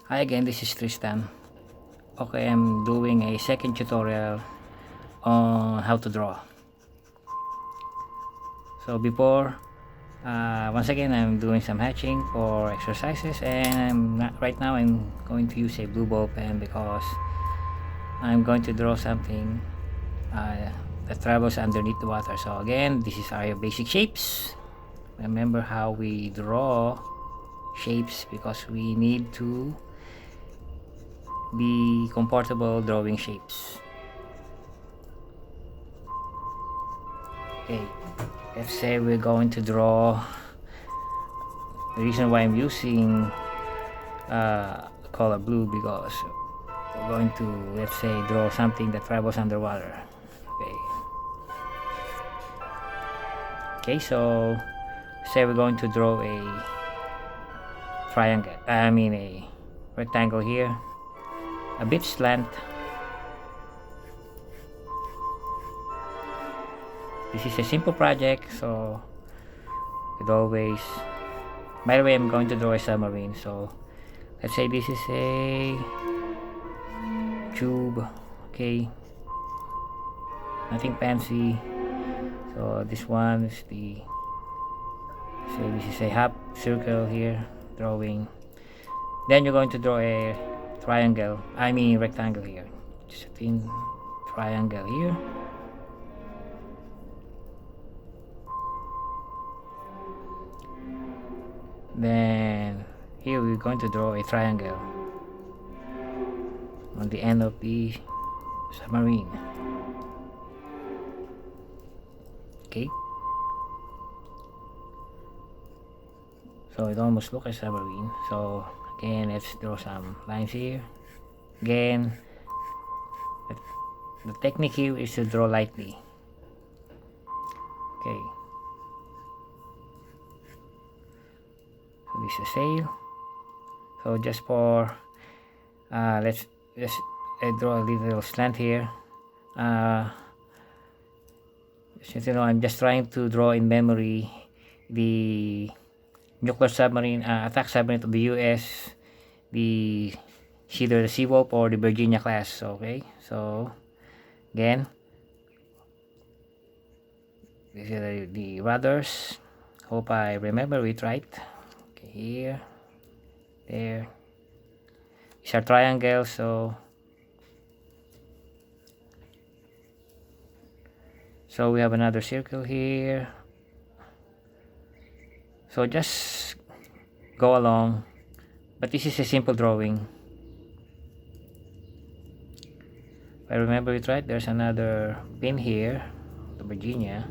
Hi again, this is Tristan. Okay, I'm doing a second tutorial on how to draw. So before, once again, I'm doing some hatching for exercises, and right now I'm going to use a blue ball pen because I'm going to draw something that travels underneath the water. So again, this is our basic shapes. Remember how we draw shapes because we need to be comfortable drawing shapes. Okay, let's say we're going to draw. The reason why I'm using color blue because we're going to, let's say, draw something that travels underwater. Okay, so say we're going to draw a triangle, a rectangle here, a bit slant. This is a simple project, so it always, by the way, I'm going to draw a submarine. So let's say this is a tube. Okay, nothing fancy. So this one is the, say this is a half circle here, drawing. Then you're going to draw a triangle, rectangle here, just a thin triangle here. Then here we're going to draw a triangle on the end of the submarine. Okay, so it almost looks like a submarine. So again, let's draw some lines here. Again, the technique here is to draw lightly. Okay, so this is a sail. So just for let's draw a little slant here. I'm just trying to draw in memory the nuclear submarine, attack submarine of the US, either the Seawolf or the Virginia class. Okay, so again, these are the rudders. Hope I remember it right. Okay, here, there. These are triangles, so we have another circle here. So just go along, but this is a simple drawing. If I remember it right, there's another pin here, the Virginia.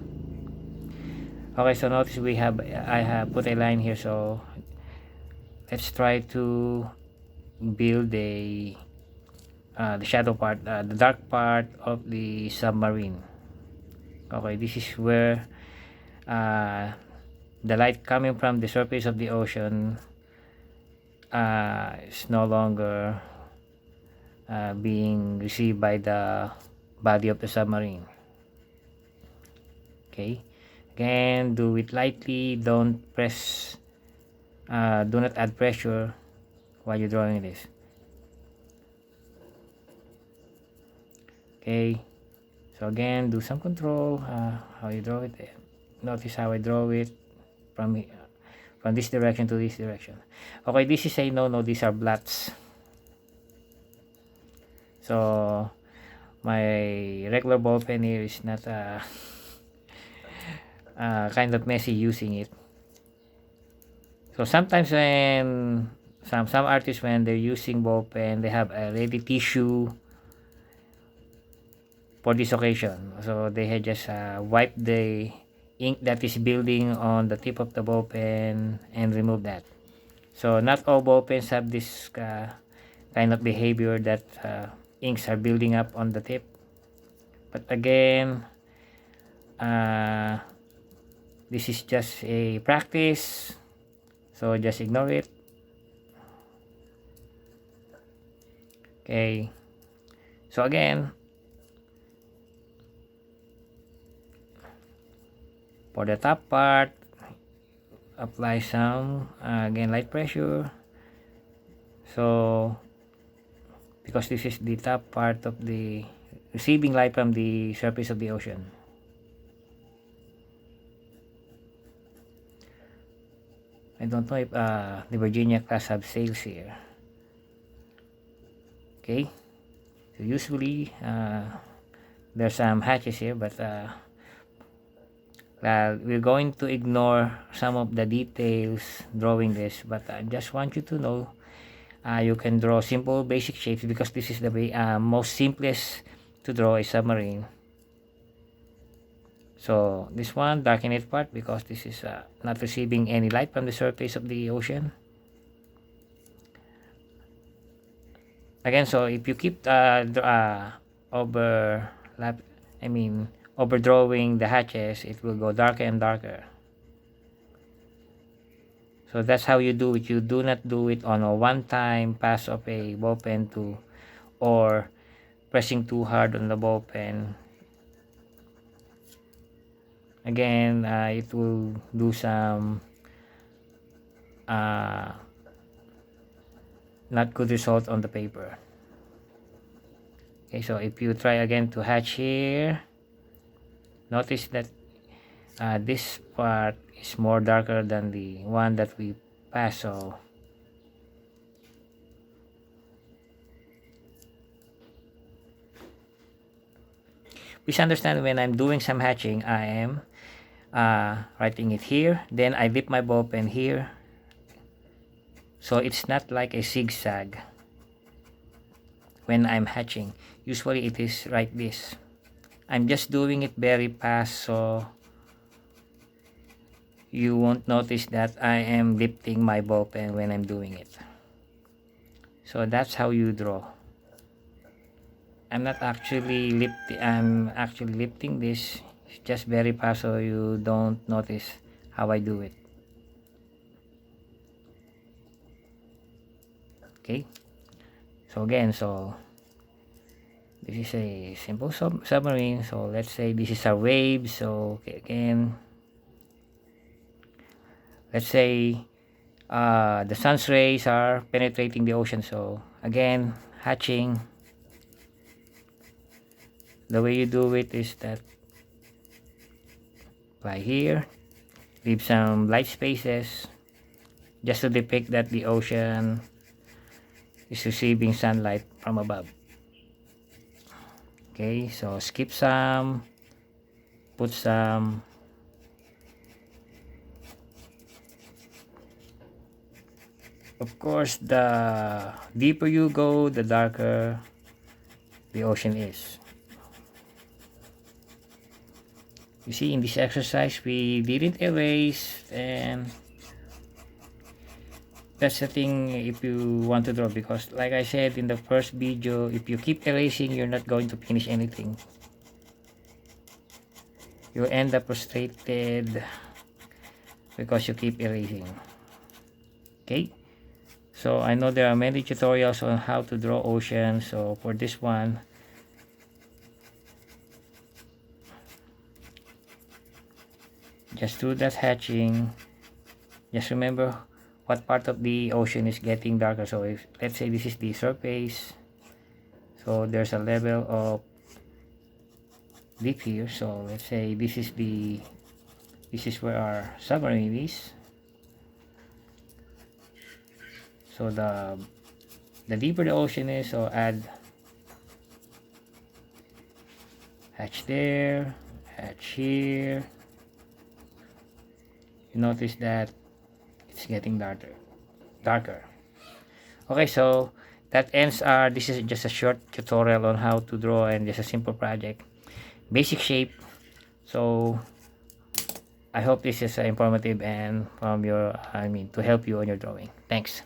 Okay, so notice I have put a line here, so let's try to build the shadow part, the dark part of the submarine. Okay, this is where the light coming from the surface of the ocean is no longer being received by the body of the submarine. Okay, again, do it lightly, don't press, do not add pressure while you're drawing this. Okay, so again, do some control, how you draw it. Notice how I draw it from this direction to this direction. Okay, this is a no, these are blots. So my regular ball pen here is not kind of messy using it. So sometimes when some artists, when they're using ball pen, they have a ready tissue for this occasion. So they had just wipe the ink that is building on the tip of the ball pen and remove that. So not all ball pens have this kind of behavior that inks are building up on the tip. But again, this is just a practice, so just ignore it. Okay, so again, for the top part, apply some again light pressure. So because this is the top part of the receiving light from the surface of the ocean. I don't know if the Virginia class have sails here. Okay, so usually there's some hatches here, but we're going to ignore some of the details drawing this, but I just want you to know you can draw simple basic shapes because this is the most simplest to draw a submarine. So this one, darken it part because this is not receiving any light from the surface of the ocean. Again, so if you keep overdrawing the hatches, it will go darker and darker. So that's how you do it. You do not do it on a one-time pass of a ball pen or pressing too hard on the ball pen. Again, it will do some not good result on the paper. Okay, so if you try again to hatch here, notice that this part is more darker than the one that we passed. So please understand, when I'm doing some hatching, I am writing it here, then I dip my ball pen here, so it's not like a zigzag when I'm hatching. Usually it is like this. I'm just doing it very fast, so you won't notice that I am lifting my ball pen when I'm doing it. So that's how you draw. I'm actually lifting this just very fast, so you don't notice how I do it. Okay, so again, so this is a simple submarine. So let's say this is a wave. So okay, again, let's say the sun's rays are penetrating the ocean. So again, hatching, the way you do it is that by here, leave some light spaces just to depict that the ocean is receiving sunlight from above. Okay, so skip some, put some. Of course, the deeper you go, the darker the ocean is. You see, in this exercise, we didn't erase, and that's the thing if you want to draw, because like I said in the first video, if you keep erasing, you're not going to finish anything. You end up frustrated because you keep erasing. Okay, so I know there are many tutorials on how to draw ocean, so for this one, just do that hatching. Just remember what part of the ocean is getting darker. So if, let's say, this is the surface, so there's a level of deep here. So let's say this is where our submarine is. So the deeper the ocean is, so add hatch there, hatch here. You notice that it's getting darker. Okay, so that ends this is just a short tutorial on how to draw, and just a simple project, basic shape. So I hope this is informative and to help you on your drawing. Thanks.